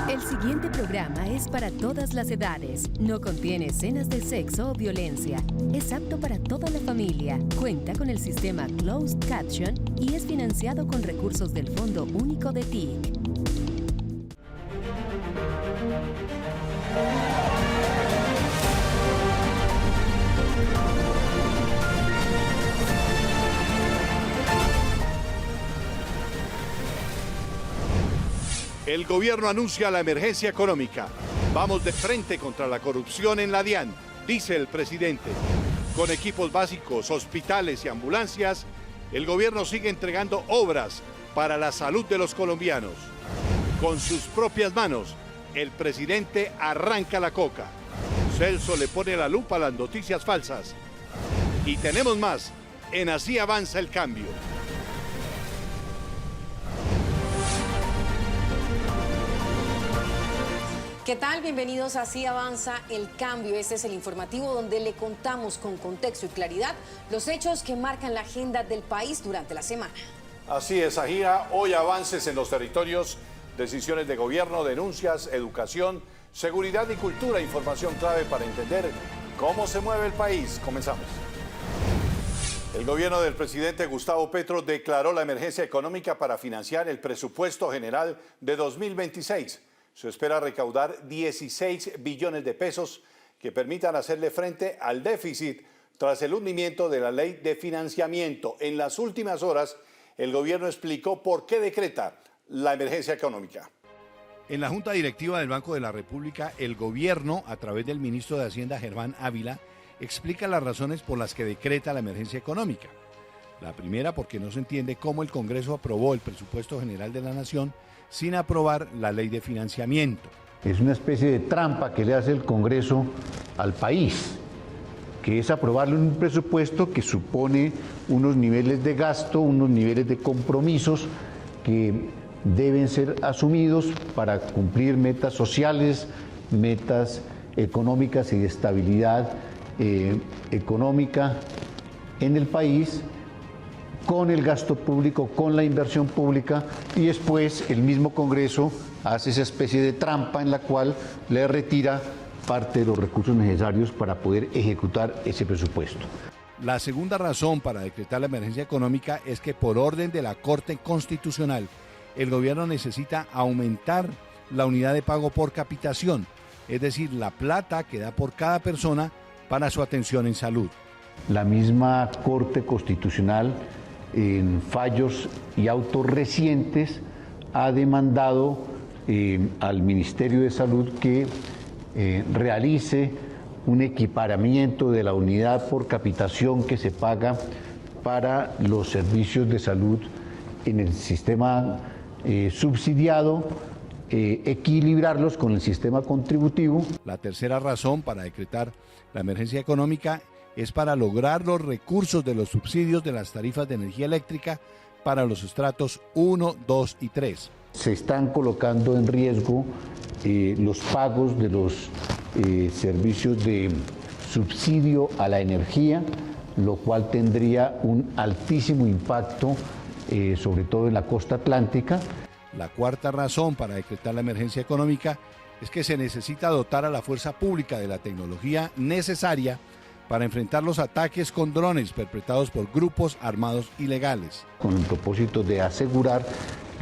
El siguiente programa es para todas las edades. No contiene escenas de sexo o violencia. Es apto para toda la familia. Cuenta con el sistema Closed Caption y es financiado con recursos del Fondo Único de TIC. El gobierno anuncia la emergencia económica. Vamos de frente contra la corrupción en la DIAN, dice el presidente. Con equipos básicos, hospitales y ambulancias, el gobierno sigue entregando obras para la salud de los colombianos. Con sus propias manos, el presidente arranca la coca. Celso le pone la lupa a las noticias falsas. Y tenemos más en Así Avanza el Cambio. ¿Qué tal? Bienvenidos a Así Avanza el Cambio. Este es el informativo donde le contamos con contexto y claridad los hechos que marcan la agenda del país durante la semana. Así es, Ajía. Hoy avances en los territorios, decisiones de gobierno, denuncias, educación, seguridad y cultura, información clave para entender cómo se mueve el país. Comenzamos. El gobierno del presidente Gustavo Petro declaró la emergencia económica para financiar el presupuesto general de 2026. Se espera recaudar 16 billones de pesos que permitan hacerle frente al déficit tras el hundimiento de la ley de financiamiento. En las últimas horas, el gobierno explicó por qué decreta la emergencia económica. En la Junta Directiva del Banco de la República, el gobierno, a través del ministro de Hacienda, Germán Ávila, explica las razones por las que decreta la emergencia económica. La primera, porque no se entiende cómo el Congreso aprobó el presupuesto general de la Nación sin aprobar la ley de financiamiento. Es una especie de trampa que le hace el Congreso al país, que es aprobarle un presupuesto que supone unos niveles de gasto, unos niveles de compromisos que deben ser asumidos para cumplir metas sociales, metas económicas y de estabilidad económica en el país, con el gasto público, con la inversión pública, y después el mismo Congreso hace esa especie de trampa en la cual le retira parte de los recursos necesarios para poder ejecutar ese presupuesto. La segunda razón para decretar la emergencia económica es que por orden de la Corte Constitucional, el gobierno necesita aumentar la unidad de pago por capitación, es decir, la plata que da por cada persona para su atención en salud. La misma Corte Constitucional, en fallos y autos recientes, ha demandado al Ministerio de Salud que realice un equiparamiento de la unidad por capitación que se paga para los servicios de salud en el sistema subsidiado, equilibrarlos con el sistema contributivo. La tercera razón para decretar la emergencia económica es para lograr los recursos de los subsidios de las tarifas de energía eléctrica para los estratos 1, 2 y 3. Se están colocando en riesgo los pagos de los servicios de subsidio a la energía, lo cual tendría un altísimo impacto, sobre todo en la costa atlántica. La cuarta razón para decretar la emergencia económica es que se necesita dotar a la fuerza pública de la tecnología necesaria para enfrentar los ataques con drones perpetrados por grupos armados ilegales. Con el propósito de asegurar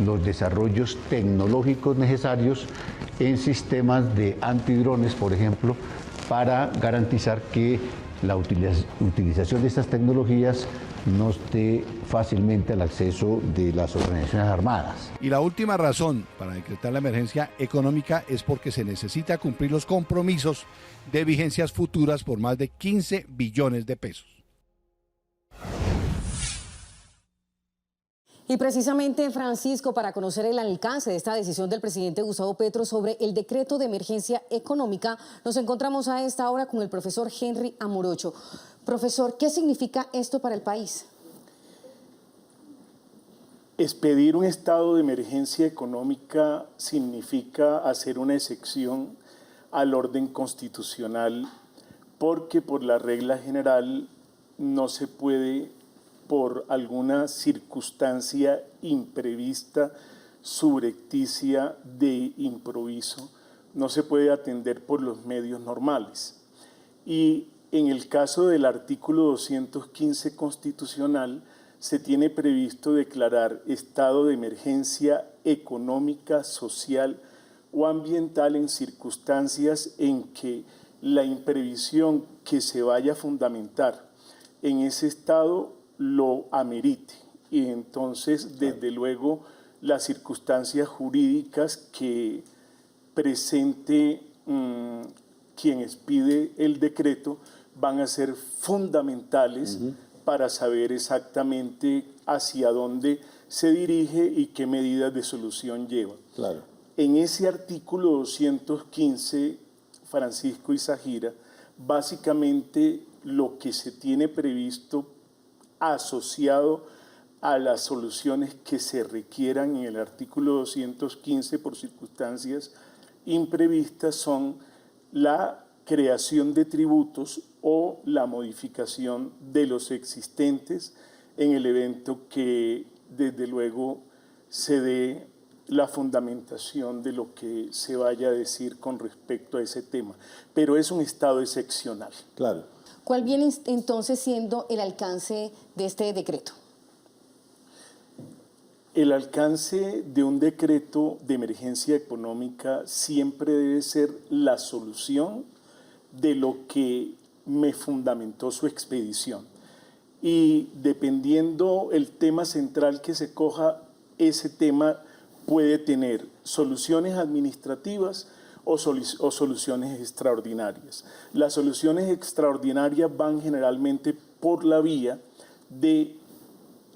los desarrollos tecnológicos necesarios en sistemas de antidrones, por ejemplo, para garantizar que la utilización de estas tecnologías no esté fácilmente al acceso de las organizaciones armadas. Y la última razón para decretar la emergencia económica es porque se necesita cumplir los compromisos de vigencias futuras por más de 15 billones de pesos. Y precisamente, Francisco, para conocer el alcance de esta decisión del presidente Gustavo Petro sobre el decreto de emergencia económica, nos encontramos a esta hora con el profesor Henry Amorocho. Profesor, ¿qué significa esto para el país? Expedir un estado de emergencia económica significa hacer una excepción al orden constitucional, porque por la regla general no se puede, por alguna circunstancia imprevista, subrepticia de improviso, no se puede atender por los medios normales. Y en el caso del artículo 215 constitucional, se tiene previsto declarar estado de emergencia económica, social o ambiental en circunstancias en que la imprevisión que se vaya a fundamentar en ese estado lo amerite. Y entonces, desde luego, las circunstancias jurídicas que presente quien expide el decreto van a ser fundamentales para saber exactamente hacia dónde se dirige y qué medidas de solución lleva. Claro. En ese artículo 215, Francisco y Zahira, básicamente lo que se tiene previsto asociado a las soluciones que se requieran en el artículo 215 por circunstancias imprevistas son la creación de tributos o la modificación de los existentes en el evento que desde luego se dé la fundamentación de lo que se vaya a decir con respecto a ese tema. Pero es un estado excepcional. Claro. ¿Cuál viene entonces siendo el alcance de este decreto? El alcance de un decreto de emergencia económica siempre debe ser la solución de lo que me fundamentó su expedición. Y dependiendo el tema central que se coja, ese tema puede tener soluciones administrativas o soluciones extraordinarias. Las soluciones extraordinarias van generalmente por la vía de,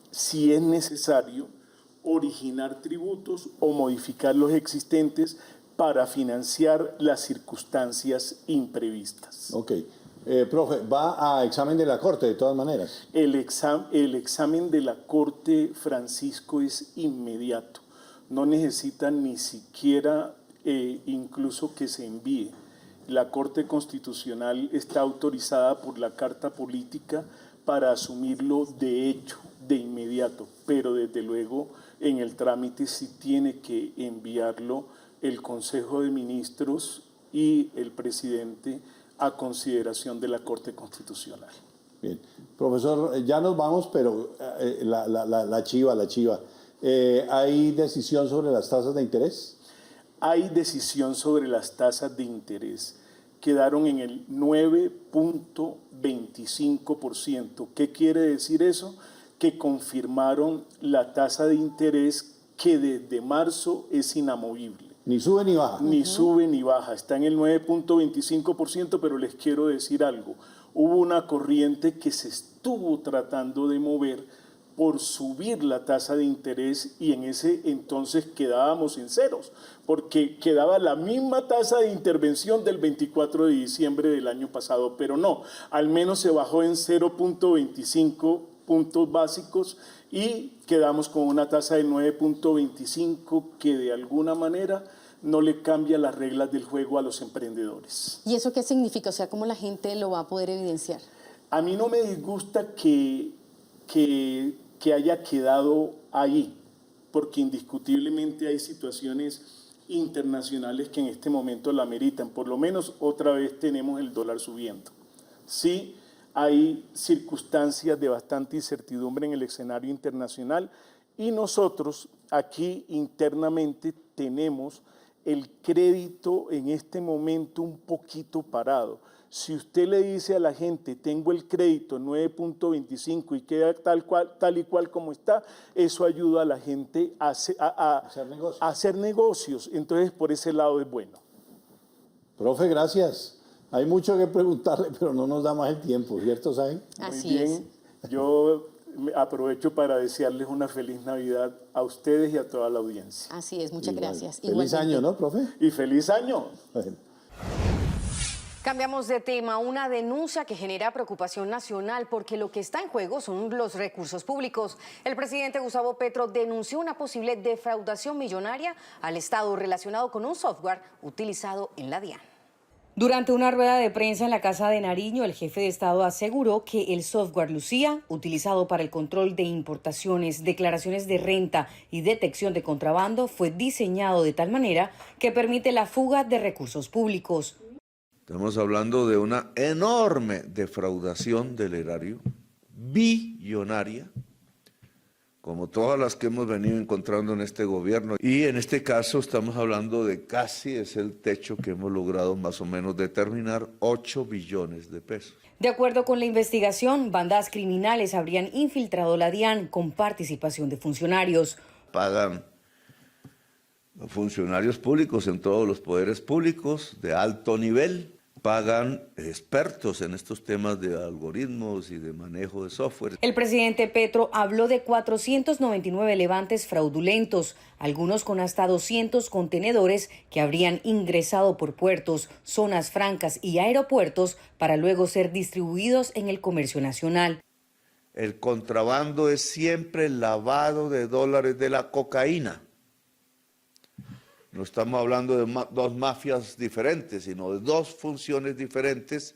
si es necesario, originar tributos o modificar los existentes para financiar las circunstancias imprevistas. Ok. Profe, va a examen de la Corte de todas maneras. El examen de la Corte, Francisco, es inmediato. No necesita ni siquiera incluso que se envíe. La Corte Constitucional está autorizada por la Carta Política para asumirlo de hecho, de inmediato, pero desde luego en el trámite sí tiene que enviarlo el Consejo de Ministros y el presidente a consideración de la Corte Constitucional. Bien. Profesor, ya nos vamos, pero la chiva. ¿Hay decisión sobre las tasas de interés? Hay decisión sobre las tasas de interés. Quedaron en el 9.25%. ¿Qué quiere decir eso? Que confirmaron la tasa de interés que desde marzo es inamovible. Ni sube ni baja. Ni sube ni baja. Está en el 9.25%, pero les quiero decir algo. Hubo una corriente que se estuvo tratando de mover por subir la tasa de interés y en ese entonces quedábamos en ceros, porque quedaba la misma tasa de intervención del 24 de diciembre del año pasado, pero no, al menos se bajó en 0.25 puntos básicos y quedamos con una tasa de 9.25 que de alguna manera no le cambia las reglas del juego a los emprendedores. ¿Y eso qué significa? O sea, ¿cómo la gente lo va a poder evidenciar? A mí no me disgusta que haya quedado ahí, porque indiscutiblemente hay situaciones internacionales que en este momento la ameritan. Por lo menos otra vez tenemos el dólar subiendo. Sí, hay circunstancias de bastante incertidumbre en el escenario internacional y nosotros aquí internamente tenemos el crédito en este momento un poquito parado. Si usted le dice a la gente, tengo el crédito 9.25 y queda tal y cual como está, eso ayuda a la gente a hacer negocios. Entonces, por ese lado es bueno. Profe, gracias. Hay mucho que preguntarle, pero no nos da más el tiempo, ¿cierto, Saben? Así Muy bien. es. Yo aprovecho para desearles una feliz Navidad a ustedes y a toda la audiencia. Así es, muchas gracias. Feliz año, ¿no, profe? Y feliz año. Bueno. Cambiamos de tema, una denuncia que genera preocupación nacional porque lo que está en juego son los recursos públicos. El presidente Gustavo Petro denunció una posible defraudación millonaria al Estado relacionado con un software utilizado en la DIAN. Durante una rueda de prensa en la Casa de Nariño, el jefe de Estado aseguró que el software Lucía, utilizado para el control de importaciones, declaraciones de renta y detección de contrabando, fue diseñado de tal manera que permite la fuga de recursos públicos. Estamos hablando de una enorme defraudación del erario, billonaria, como todas las que hemos venido encontrando en este gobierno. Y en este caso estamos hablando de casi, es el techo que hemos logrado más o menos determinar, 8 billones de pesos. De acuerdo con la investigación, bandas criminales habrían infiltrado la DIAN con participación de funcionarios. Pagan funcionarios públicos en todos los poderes públicos de alto nivel, pagan expertos en estos temas de algoritmos y de manejo de software. El presidente Petro habló de 499 levantes fraudulentos, algunos con hasta 200 contenedores que habrían ingresado por puertos, zonas francas y aeropuertos para luego ser distribuidos en el comercio nacional. El contrabando es siempre el lavado de dólares de la cocaína. No estamos hablando de dos mafias diferentes, sino de dos funciones diferentes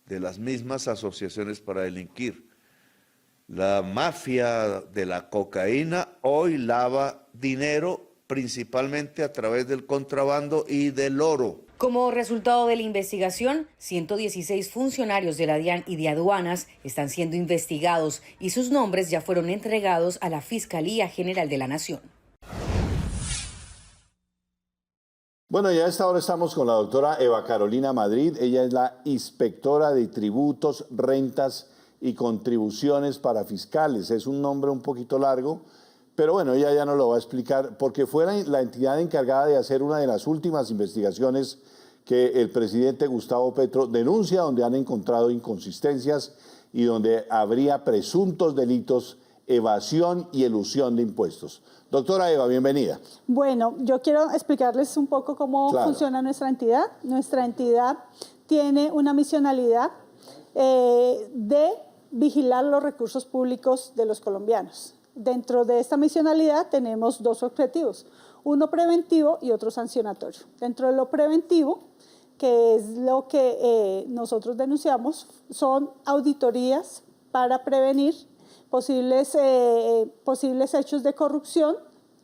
de las mismas asociaciones para delinquir. La mafia de la cocaína hoy lava dinero principalmente a través del contrabando y del oro. Como resultado de la investigación, 116 funcionarios de la DIAN y de aduanas están siendo investigados y sus nombres ya fueron entregados a la Fiscalía General de la Nación. Bueno, ya a esta hora estamos con la doctora Eva Carolina Madrid. Ella es la inspectora de tributos, rentas y contribuciones para fiscales. Es un nombre un poquito largo, pero bueno, ella ya nos lo va a explicar, porque fue la entidad encargada de hacer una de las últimas investigaciones que el presidente Gustavo Petro denuncia, donde han encontrado inconsistencias y donde habría presuntos delitos, evasión y elusión de impuestos. Doctora Eva, bienvenida. Bueno, yo quiero explicarles un poco cómo funciona nuestra entidad. Nuestra entidad tiene una misionalidad de vigilar los recursos públicos de los colombianos. Dentro de esta misionalidad tenemos dos objetivos, uno preventivo y otro sancionatorio. Dentro de lo preventivo, que es lo que nosotros denunciamos, son auditorías para prevenir posibles hechos de corrupción,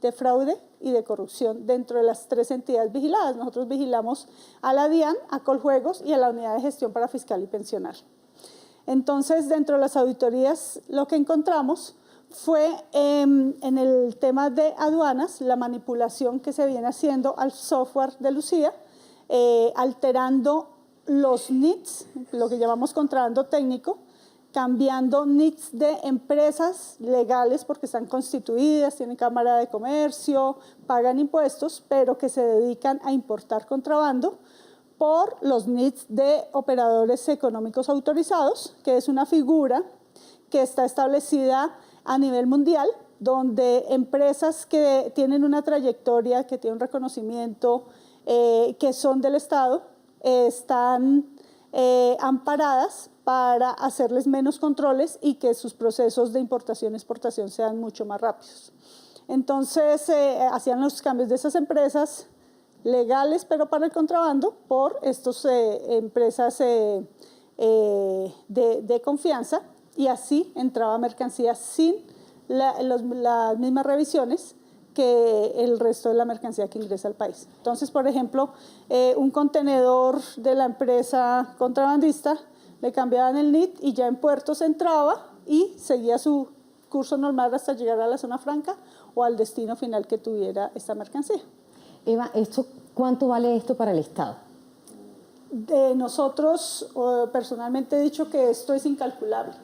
de fraude y de corrupción dentro de las tres entidades vigiladas. Nosotros vigilamos a la DIAN, a Coljuegos y a la Unidad de Gestión para Fiscal y Pensional. Entonces, dentro de las auditorías, lo que encontramos fue en el tema de aduanas, la manipulación que se viene haciendo al software de Lucía, alterando los NITs, lo que llamamos contrabando técnico, cambiando NITs de empresas legales porque están constituidas, tienen cámara de comercio, pagan impuestos, pero que se dedican a importar contrabando, por los NITs de operadores económicos autorizados, que es una figura que está establecida a nivel mundial, donde empresas que tienen una trayectoria, que tienen un reconocimiento, que son del Estado, están amparadas para hacerles menos controles y que sus procesos de importación y exportación sean mucho más rápidos. Entonces, hacían los cambios de esas empresas legales, pero para el contrabando, por estas empresas de confianza, y así entraba mercancía sin las mismas revisiones que el resto de la mercancía que ingresa al país. Entonces, por ejemplo, un contenedor de la empresa contrabandista, le cambiaban el NIT y ya en puertos entraba y seguía su curso normal hasta llegar a la zona franca o al destino final que tuviera esta mercancía. Eva, ¿cuánto vale esto para el Estado? Nosotros personalmente he dicho que esto es incalculable.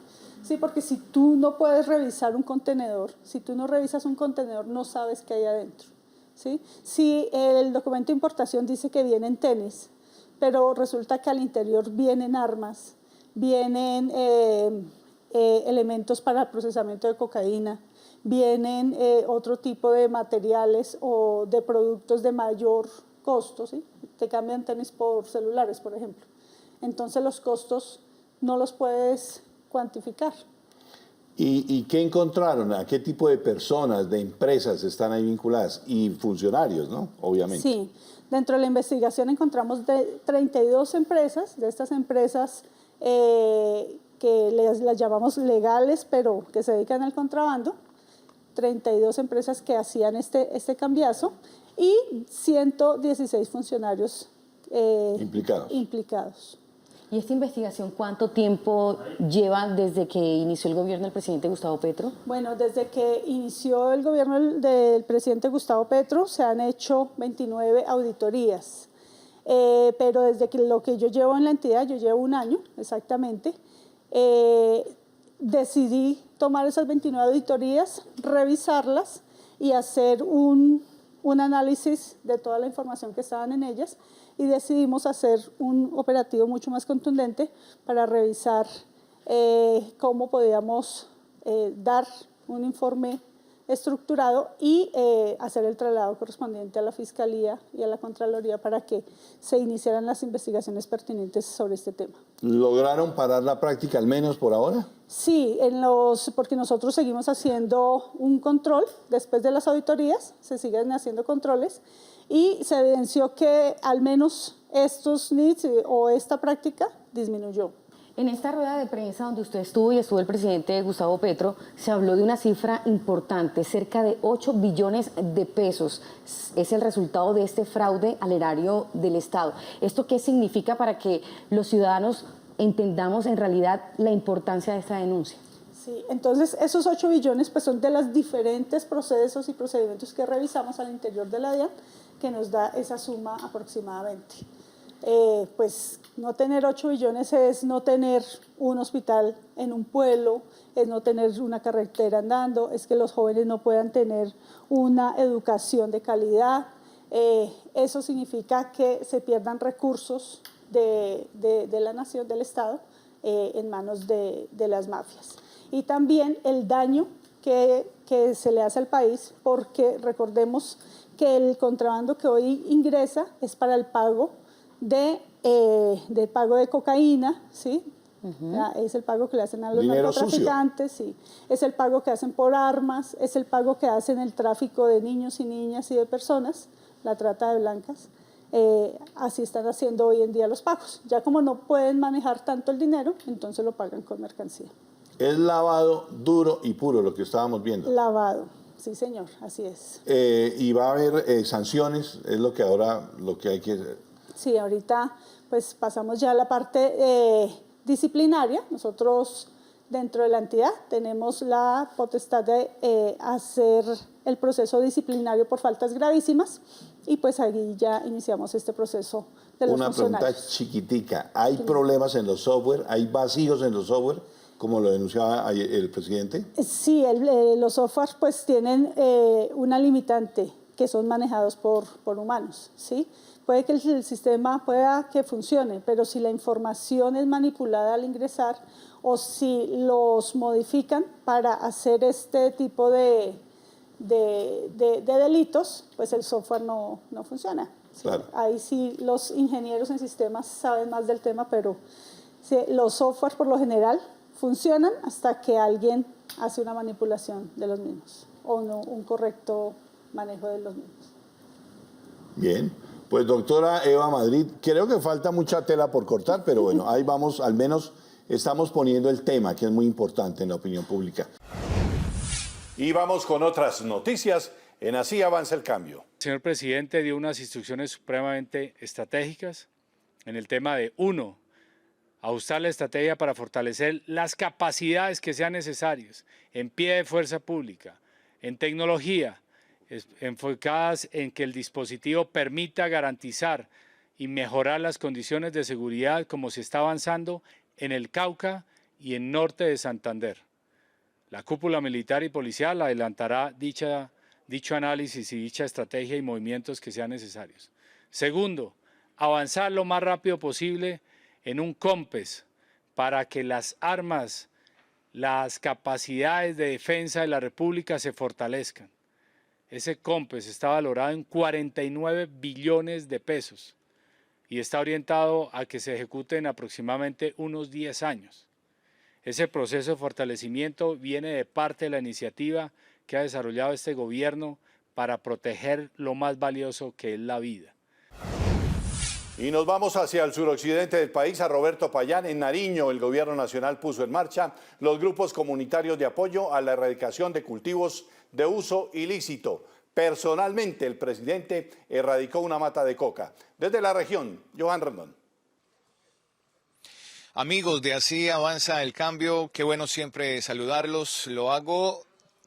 Sí, porque si tú no puedes revisar un contenedor, si tú no revisas un contenedor, no sabes qué hay adentro. ¿Sí? Si el documento de importación dice que vienen tenis, pero resulta que al interior vienen armas, vienen elementos para el procesamiento de cocaína, vienen otro tipo de materiales o de productos de mayor costo, ¿sí? Te cambian tenis por celulares, por ejemplo. Entonces los costos no los puedes cuantificar. ¿Y qué encontraron? ¿A qué tipo de personas, de empresas están ahí vinculadas? Y funcionarios, ¿no? Obviamente. Sí, dentro de la investigación encontramos de 32 empresas, de estas empresas que las llamamos legales, pero que se dedican al contrabando, 32 empresas que hacían este cambiazo y 116 funcionarios implicados. ¿Y esta investigación cuánto tiempo lleva desde que inició el gobierno del presidente Gustavo Petro? Bueno, desde que inició el gobierno del presidente Gustavo Petro se han hecho 29 auditorías, pero desde que lo que yo llevo en la entidad, yo llevo un año exactamente, decidí tomar esas 29 auditorías, revisarlas y hacer un análisis de toda la información que estaban en ellas y decidimos hacer un operativo mucho más contundente para revisar cómo podíamos dar un informe estructurado y hacer el traslado correspondiente a la Fiscalía y a la Contraloría para que se iniciaran las investigaciones pertinentes sobre este tema. ¿Lograron parar la práctica al menos por ahora? Sí, porque nosotros seguimos haciendo un control después de las auditorías, se siguen haciendo controles y se evidenció que al menos estos NIDs o esta práctica disminuyó. En esta rueda de prensa donde usted estuvo y estuvo el presidente Gustavo Petro, se habló de una cifra importante, cerca de 8 billones de pesos. Es el resultado de este fraude al erario del Estado. ¿Esto qué significa para que los ciudadanos entendamos en realidad la importancia de esta denuncia? Sí, entonces esos 8 billones pues, son de los diferentes procesos y procedimientos que revisamos al interior de la DIAN, que nos da esa suma aproximadamente. Pues no tener 8 billones es no tener un hospital en un pueblo, es no tener una carretera andando, es que los jóvenes no puedan tener una educación de calidad. Eso significa que se pierdan recursos de la nación, del Estado, en manos de las mafias. Y también el daño que se le hace al país, porque recordemos que el contrabando que hoy ingresa es para el pago del pago de cocaína, ¿sí? Es el pago que le hacen a los narcotraficantes, sí. Es el pago que hacen por armas, es el pago que hacen el tráfico de niños y niñas y de personas, la trata de blancas. Así están haciendo hoy en día los pagos. Ya como no pueden manejar tanto el dinero, entonces lo pagan con mercancía. Es lavado duro y puro lo que estábamos viendo. Lavado, sí señor, así es. Y va a haber sanciones, es lo que hay que... Sí, ahorita pues pasamos ya a la parte disciplinaria. Nosotros dentro de la entidad tenemos la potestad de hacer el proceso disciplinario por faltas gravísimas y pues ahí ya iniciamos este proceso de los funcionarios. Una pregunta chiquitica, ¿hay problemas en los software? ¿Hay vacíos en los software, como lo denunciaba el presidente? Sí, los softwares pues tienen una limitante que son manejados por humanos, ¿sí? Puede que el sistema pueda que funcione, pero si la información es manipulada al ingresar o si los modifican para hacer este tipo de delitos, pues el software no funciona. ¿Sí? Claro. Ahí sí los ingenieros en sistemas saben más del tema, pero sí, los softwares por lo general funcionan hasta que alguien hace una manipulación de los mismos o no, un correcto manejo de los mismos. Bien. Pues doctora Eva Madrid, creo que falta mucha tela por cortar, pero bueno, ahí vamos, al menos estamos poniendo el tema, que es muy importante en la opinión pública. Y vamos con otras noticias en Así Avanza el Cambio. El señor presidente dio unas instrucciones supremamente estratégicas en el tema de, 1, ajustar la estrategia para fortalecer las capacidades que sean necesarias en pie de fuerza pública, en tecnología, enfocadas en que el dispositivo permita garantizar y mejorar las condiciones de seguridad como se está avanzando en el Cauca y en norte de Santander. La cúpula militar y policial adelantará dicho análisis y dicha estrategia y movimientos que sean necesarios. 2, avanzar lo más rápido posible en un COMPES para que las armas, las capacidades de defensa de la República se fortalezcan. Ese COMPES está valorado en 49 billones de pesos y está orientado a que se ejecute en aproximadamente unos 10 años. Ese proceso de fortalecimiento viene de parte de la iniciativa que ha desarrollado este gobierno para proteger lo más valioso que es la vida. Y nos vamos hacia el suroccidente del país, a Roberto Payán. En Nariño, el gobierno nacional puso en marcha los grupos comunitarios de apoyo a la erradicación de cultivos de uso ilícito. Personalmente, el presidente erradicó una mata de coca. Desde la región, Johan Rendón. Amigos de Así Avanza el Cambio, qué bueno siempre saludarlos. Lo hago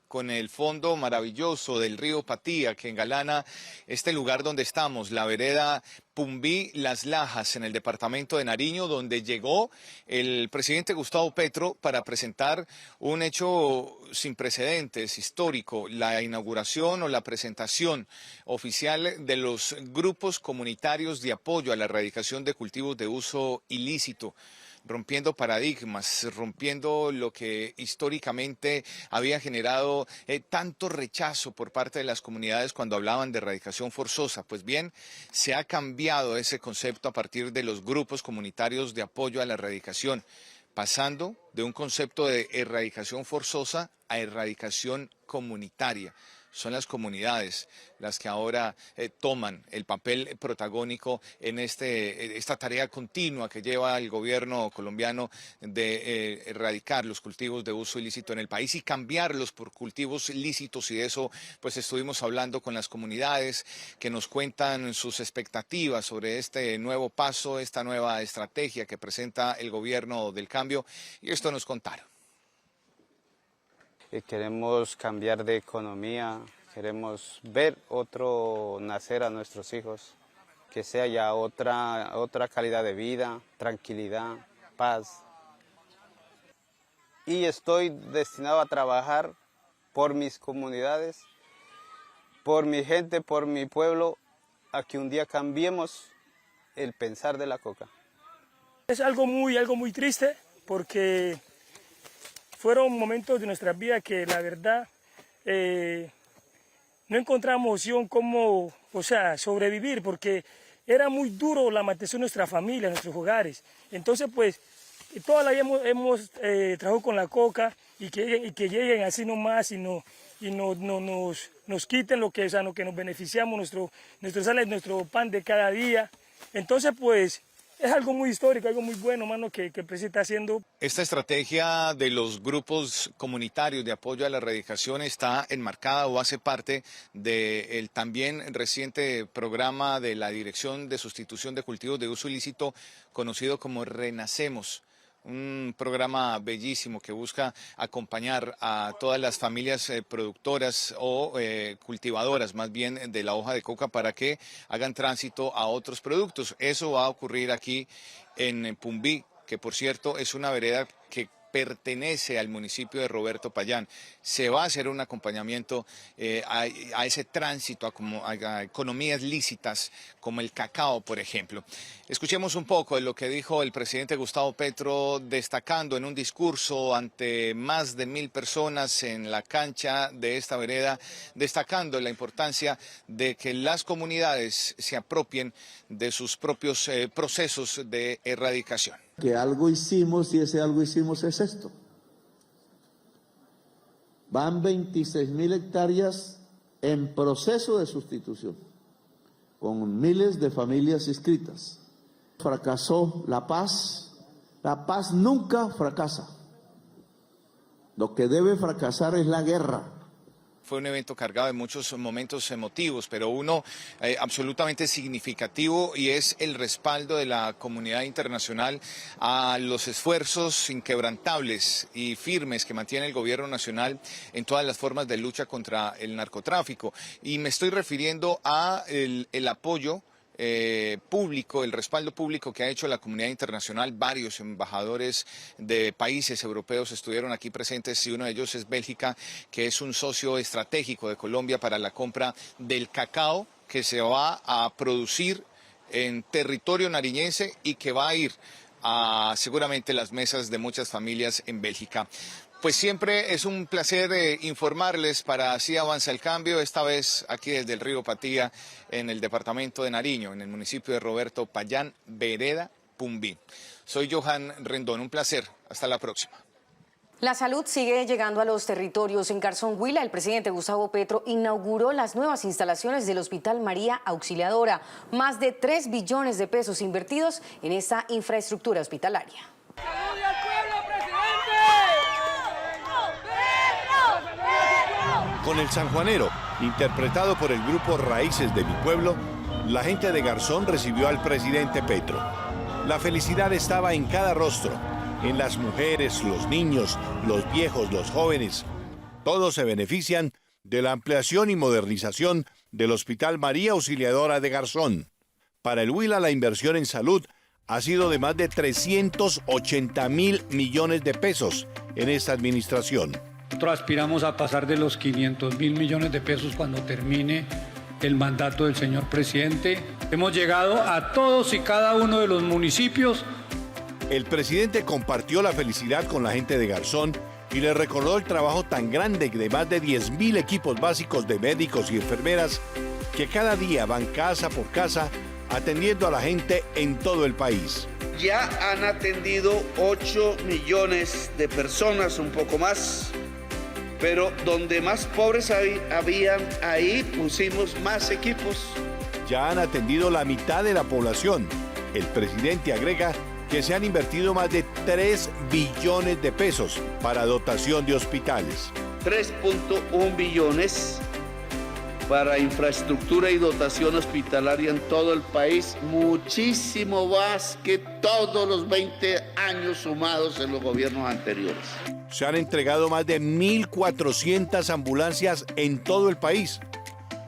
con el fondo maravilloso del río Patía, que engalana este lugar donde estamos, la vereda Pumbí Las Lajas, en el departamento de Nariño, donde llegó el presidente Gustavo Petro para presentar un hecho sin precedentes, histórico, la inauguración o la presentación oficial de los grupos comunitarios de apoyo a la erradicación de cultivos de uso ilícito, rompiendo paradigmas, rompiendo lo que históricamente había generado tanto rechazo por parte de las comunidades cuando hablaban de erradicación forzosa. Pues bien, se ha cambiado ese concepto a partir de los grupos comunitarios de apoyo a la erradicación, pasando de un concepto de erradicación forzosa a erradicación comunitaria. Son las comunidades las que ahora toman el papel protagónico en esta tarea continua que lleva el gobierno colombiano de erradicar los cultivos de uso ilícito en el país y cambiarlos por cultivos lícitos, y de eso pues estuvimos hablando con las comunidades que nos cuentan sus expectativas sobre este nuevo paso, esta nueva estrategia que presenta el gobierno del cambio, y esto nos contaron. Queremos cambiar de economía, queremos ver otro nacer a nuestros hijos, que sea ya otra calidad de vida, tranquilidad, paz. Y estoy destinado a trabajar por mis comunidades, por mi gente, por mi pueblo, a que un día cambiemos el pensar de la coca. Es algo muy triste, porque fueron momentos de nuestras vidas que la verdad no encontramos opción como, sobrevivir, porque era muy duro la mantención de nuestra familia, nuestros hogares. Entonces, pues, toda la vida hemos trabajado con la coca, y que lleguen así nomás y nos quiten lo que nos beneficiamos, nuestro pan de cada día. Entonces, pues, es algo muy histórico, algo muy bueno, mano, que el presidente está haciendo. Esta estrategia de los grupos comunitarios de apoyo a la erradicación está enmarcada o hace parte del también reciente programa de la Dirección de Sustitución de Cultivos de Uso Ilícito, conocido como Renacemos. Un programa bellísimo que busca acompañar a todas las familias productoras o cultivadoras más bien de la hoja de coca para que hagan tránsito a otros productos. Eso va a ocurrir aquí en Pumbí, que por cierto es una vereda que pertenece al municipio de Roberto Payán. Se va a hacer un acompañamiento a ese tránsito, a economías lícitas como el cacao, por ejemplo. Escuchemos un poco de lo que dijo el presidente Gustavo Petro, destacando en un discurso ante más de 1000 personas en la cancha de esta vereda, destacando la importancia de que las comunidades se apropien de sus propios procesos de erradicación. Que algo hicimos, y ese algo hicimos es esto. Van 26.000 hectáreas en proceso de sustitución, con miles de familias inscritas. Fracasó la paz nunca fracasa. Lo que debe fracasar es la guerra. Fue un evento cargado de muchos momentos emotivos, pero uno absolutamente significativo, y es el respaldo de la comunidad internacional a los esfuerzos inquebrantables y firmes que mantiene el gobierno nacional en todas las formas de lucha contra el narcotráfico. Y me estoy refiriendo a el apoyo público, el respaldo público que ha hecho la comunidad internacional. Varios embajadores de países europeos estuvieron aquí presentes, y uno de ellos es Bélgica, que es un socio estratégico de Colombia para la compra del cacao que se va a producir en territorio nariñense y que va a ir a seguramente las mesas de muchas familias en Bélgica. Pues siempre es un placer informarles para Así Avanza el Cambio, esta vez aquí desde el río Patía, en el departamento de Nariño, en el municipio de Roberto Payán, vereda Pumbí. Soy Johan Rendón, un placer, hasta la próxima. La salud sigue llegando a los territorios. En Garzón, Huila, el presidente Gustavo Petro inauguró las nuevas instalaciones del Hospital María Auxiliadora. Más de 3 billones de pesos invertidos en esta infraestructura hospitalaria. ¡Salud al pueblo, presidente! Con el sanjuanero, interpretado por el grupo Raíces de mi Pueblo, la gente de Garzón recibió al presidente Petro. La felicidad estaba en cada rostro, en las mujeres, los niños, los viejos, los jóvenes. Todos se benefician de la ampliación y modernización del Hospital María Auxiliadora de Garzón. Para el Huila, la inversión en salud ha sido de más de 380.000 millones de pesos en esta administración. Nosotros aspiramos a pasar de los 500.000 millones de pesos cuando termine el mandato del señor presidente. Hemos llegado a todos y cada uno de los municipios. El presidente compartió la felicidad con la gente de Garzón y le recordó el trabajo tan grande de más de 10.000 equipos básicos de médicos y enfermeras que cada día van casa por casa atendiendo a la gente en todo el país. Ya han atendido 8 millones de personas, un poco más, pero donde más pobres habían, ahí pusimos más equipos. Ya han atendido la mitad de la población. El presidente agrega que se han invertido más de 3 billones de pesos para dotación de hospitales. 3.1 billones para infraestructura y dotación hospitalaria en todo el país, muchísimo más que todos los 20 años sumados en los gobiernos anteriores. Se han entregado más de 1.400 ambulancias en todo el país.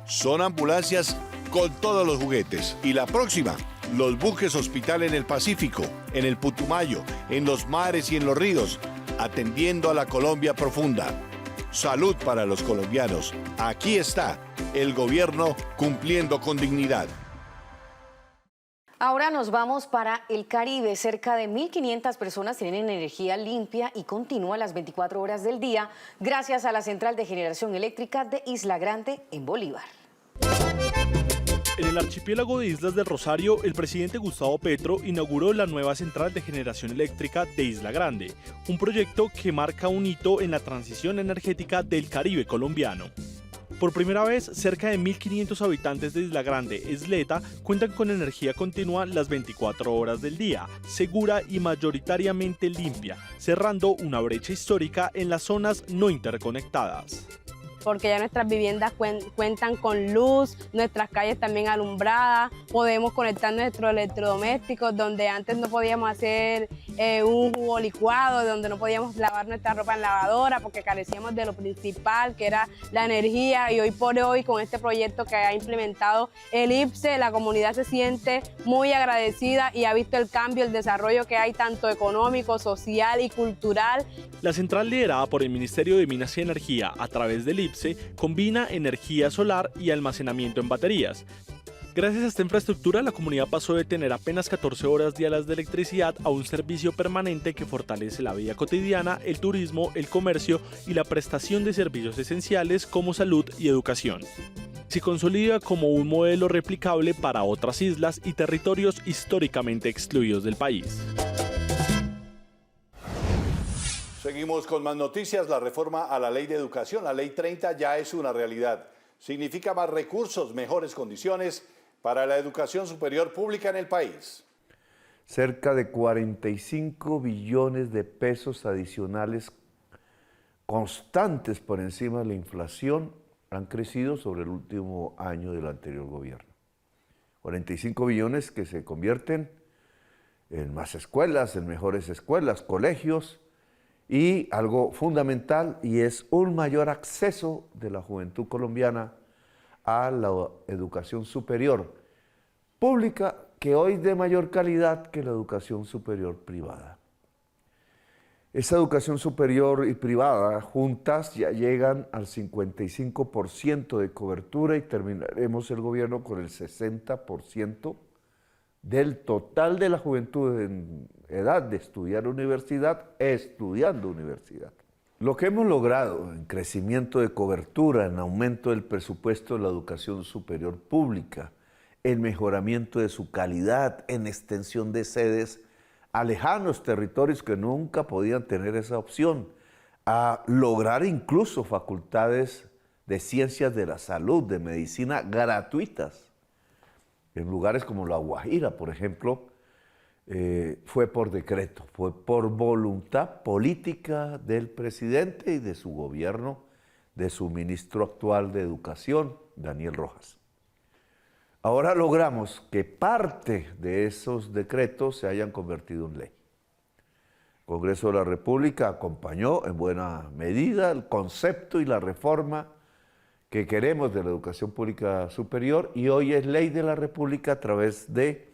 Son ambulancias con todos los juguetes. Y la próxima, los buques hospital en el Pacífico, en el Putumayo, en los mares y en los ríos, atendiendo a la Colombia profunda. Salud para los colombianos. Aquí está el gobierno cumpliendo con dignidad. Ahora nos vamos para el Caribe. Cerca de 1.500 personas tienen energía limpia y continua las 24 horas del día gracias a la central de generación eléctrica de Isla Grande en Bolívar. En el archipiélago de Islas del Rosario, el presidente Gustavo Petro inauguró la nueva central de generación eléctrica de Isla Grande, un proyecto que marca un hito en la transición energética del Caribe colombiano. Por primera vez, cerca de 1.500 habitantes de Isla Grande, Isleta, cuentan con energía continua las 24 horas del día, segura y mayoritariamente limpia, cerrando una brecha histórica en las zonas no interconectadas. Porque ya nuestras viviendas cuentan con luz, nuestras calles también alumbradas, podemos conectar nuestros electrodomésticos donde antes no podíamos hacer un jugo licuado, donde no podíamos lavar nuestra ropa en lavadora porque carecíamos de lo principal que era la energía, y hoy por hoy con este proyecto que ha implementado el IPSE, la comunidad se siente muy agradecida y ha visto el cambio, el desarrollo que hay tanto económico, social y cultural. La central liderada por el Ministerio de Minas y Energía a través del IPSE combina energía solar y almacenamiento en baterías. Gracias a esta infraestructura, la comunidad pasó de tener apenas 14 horas diarias de electricidad a un servicio permanente que fortalece la vida cotidiana, el turismo, el comercio y la prestación de servicios esenciales como salud y educación. Se consolida como un modelo replicable para otras islas y territorios históricamente excluidos del país. Seguimos con más noticias. La reforma a la Ley de Educación, la Ley 30, ya es una realidad. Significa más recursos, mejores condiciones para la educación superior pública en el país. Cerca de 45 billones de pesos adicionales constantes por encima de la inflación han crecido sobre el último año del anterior gobierno. 45 billones que se convierten en más escuelas, en mejores escuelas, colegios, y algo fundamental, y es un mayor acceso de la juventud colombiana a la educación superior pública, que hoy de mayor calidad que la educación superior privada. Esa educación superior y privada juntas ya llegan al 55% de cobertura y terminaremos el gobierno con el 60% del total de la juventud en edad de estudiar universidad, estudiando universidad. Lo que hemos logrado en crecimiento de cobertura, en aumento del presupuesto de la educación superior pública, en mejoramiento de su calidad, en extensión de sedes a lejanos territorios que nunca podían tener esa opción, a lograr incluso facultades de ciencias de la salud, de medicina gratuitas. En lugares como La Guajira, por ejemplo, fue por decreto, fue por voluntad política del presidente y de su gobierno, de su ministro actual de Educación, Daniel Rojas. Ahora logramos que parte de esos decretos se hayan convertido en ley. El Congreso de la República acompañó en buena medida el concepto y la reforma que queremos de la educación pública superior y hoy es ley de la República a través de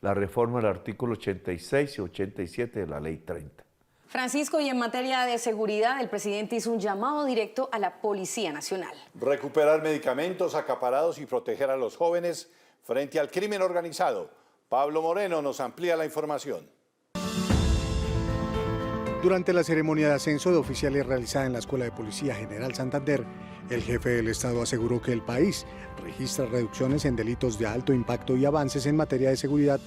la reforma del artículo 86 y 87 de la Ley 30. Francisco, y en materia de seguridad, el presidente hizo un llamado directo a la Policía Nacional. Recuperar medicamentos acaparados y proteger a los jóvenes frente al crimen organizado. Pablo Moreno nos amplía la información. Durante la ceremonia de ascenso de oficiales realizada en la Escuela de Policía General Santander, el jefe del Estado aseguró que el país registra reducciones en delitos de alto impacto y avances en materia de seguridad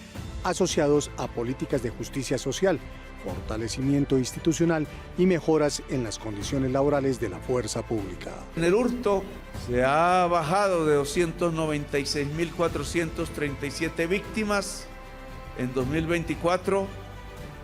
asociados a políticas de justicia social, fortalecimiento institucional y mejoras en las condiciones laborales de la fuerza pública. En el hurto se ha bajado de 296.437 víctimas en 2024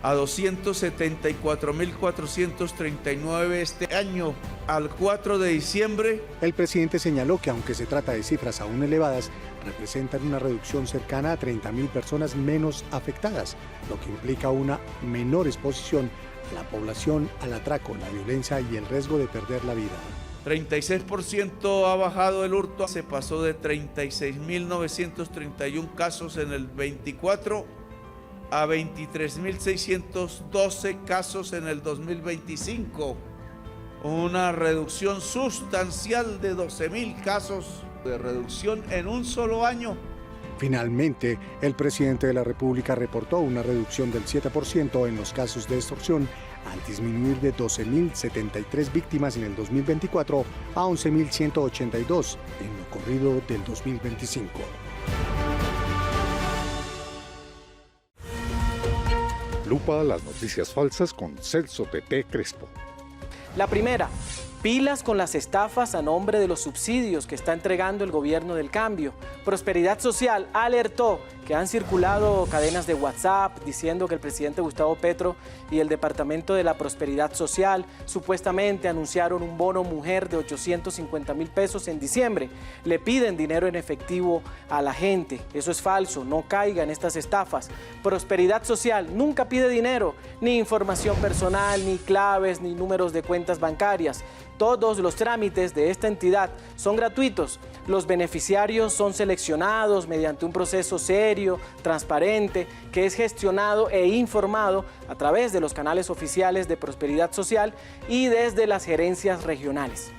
a 274.439 este año. Al 4 de diciembre. El presidente señaló que aunque se trata de cifras aún elevadas, representan una reducción cercana a 30.000 personas menos afectadas, lo que implica una menor exposición a la población al atraco, la violencia y el riesgo de perder la vida. 36% ha bajado el hurto, se pasó de 36.931 casos en el 24 a 23.612 casos en el 2025. Una reducción sustancial de 12.000 casos de reducción en un solo año. Finalmente, el presidente de la República reportó una reducción del 7% en los casos de extorsión, al disminuir de 12.073 víctimas en el 2024 a 11.182 en lo corrido del 2025. Lupa las noticias falsas con Celso Tete Crespo. La primera, pilas con las estafas a nombre de los subsidios que está entregando el gobierno del cambio. Prosperidad Social alertó que han circulado cadenas de WhatsApp diciendo que el presidente Gustavo Petro y el Departamento de la Prosperidad Social supuestamente anunciaron un bono mujer de 850.000 pesos en diciembre. Le piden dinero en efectivo a la gente. Eso es falso, no caiga en estas estafas. Prosperidad Social nunca pide dinero, ni información personal, ni claves, ni números de cuentas bancarias. Todos los trámites de esta entidad son gratuitos. Los beneficiarios son seleccionados mediante un proceso serio, transparente, que es gestionado e informado a través de los canales oficiales de Prosperidad Social y desde las gerencias regionales.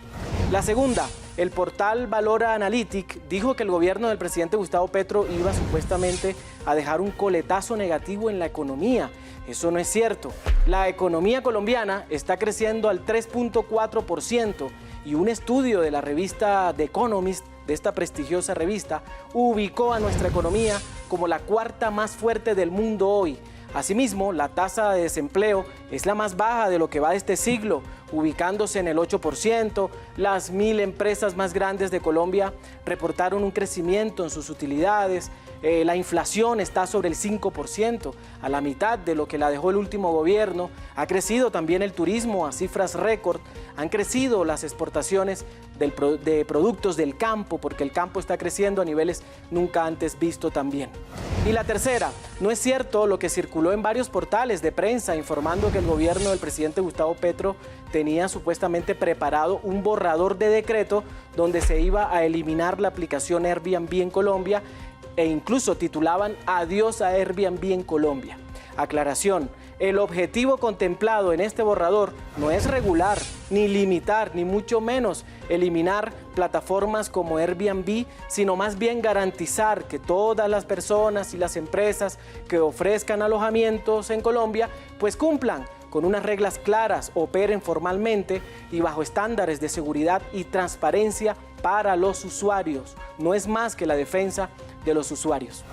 La segunda, el portal Valora Analytic dijo que el gobierno del presidente Gustavo Petro iba supuestamente a dejar un coletazo negativo en la economía. Eso no es cierto. La economía colombiana está creciendo al 3.4% y un estudio de la revista The Economist, de esta prestigiosa revista, ubicó a nuestra economía como la cuarta más fuerte del mundo hoy. Asimismo, la tasa de desempleo es la más baja de lo que va de este siglo, ubicándose en el 8%. Las 1.000 empresas más grandes de Colombia reportaron un crecimiento en sus utilidades. La inflación está sobre el 5%, a la mitad de lo que la dejó el último gobierno. Ha crecido también el turismo a cifras récord. Han crecido las exportaciones de productos del campo, porque el campo está creciendo a niveles nunca antes visto también. Y la tercera, no es cierto lo que circuló en varios portales de prensa informando que el gobierno del presidente Gustavo Petro tenía supuestamente preparado un borrador de decreto donde se iba a eliminar la aplicación Airbnb en Colombia e incluso titulaban Adiós a Airbnb en Colombia. Aclaración, el objetivo contemplado en este borrador no es regular, ni limitar, ni mucho menos eliminar plataformas como Airbnb, sino más bien garantizar que todas las personas y las empresas que ofrezcan alojamientos en Colombia pues cumplan con unas reglas claras, operen formalmente y bajo estándares de seguridad y transparencia para los usuarios. No es más que la defensa de los usuarios.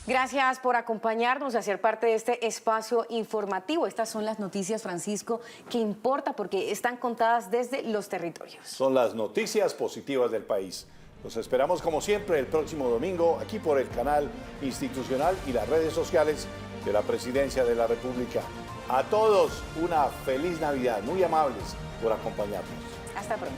Gracias por acompañarnos y hacer parte de este espacio informativo. Estas son las noticias, Francisco, que importa porque están contadas desde los territorios. Son las noticias positivas del país. Los esperamos como siempre el próximo domingo aquí por el canal institucional y las redes sociales de la Presidencia de la República. A todos una feliz Navidad. Muy amables por acompañarnos. Hasta pronto.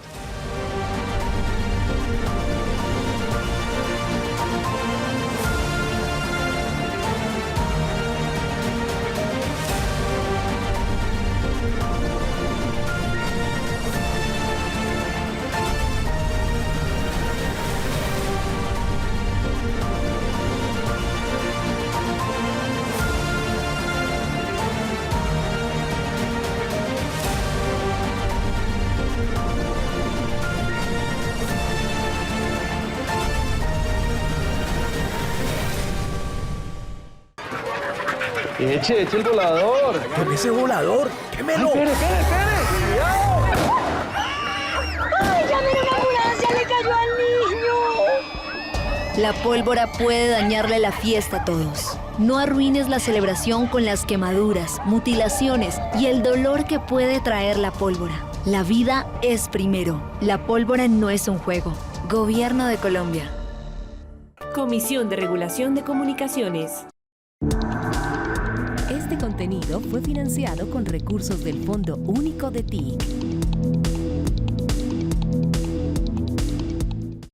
Eche el volador. ¿Qué ese volador? ¡Quémelo! ¡Espere! ¡Cuidado! ¡Ay, llamen a una ambulancia! ¡Le cayó al niño! La pólvora puede dañarle la fiesta a todos. No arruines la celebración con las quemaduras, mutilaciones y el dolor que puede traer la pólvora. La vida es primero. La pólvora no es un juego. Gobierno de Colombia. Comisión de Regulación de Comunicaciones. Este contenido fue financiado con recursos del Fondo Único de TIC.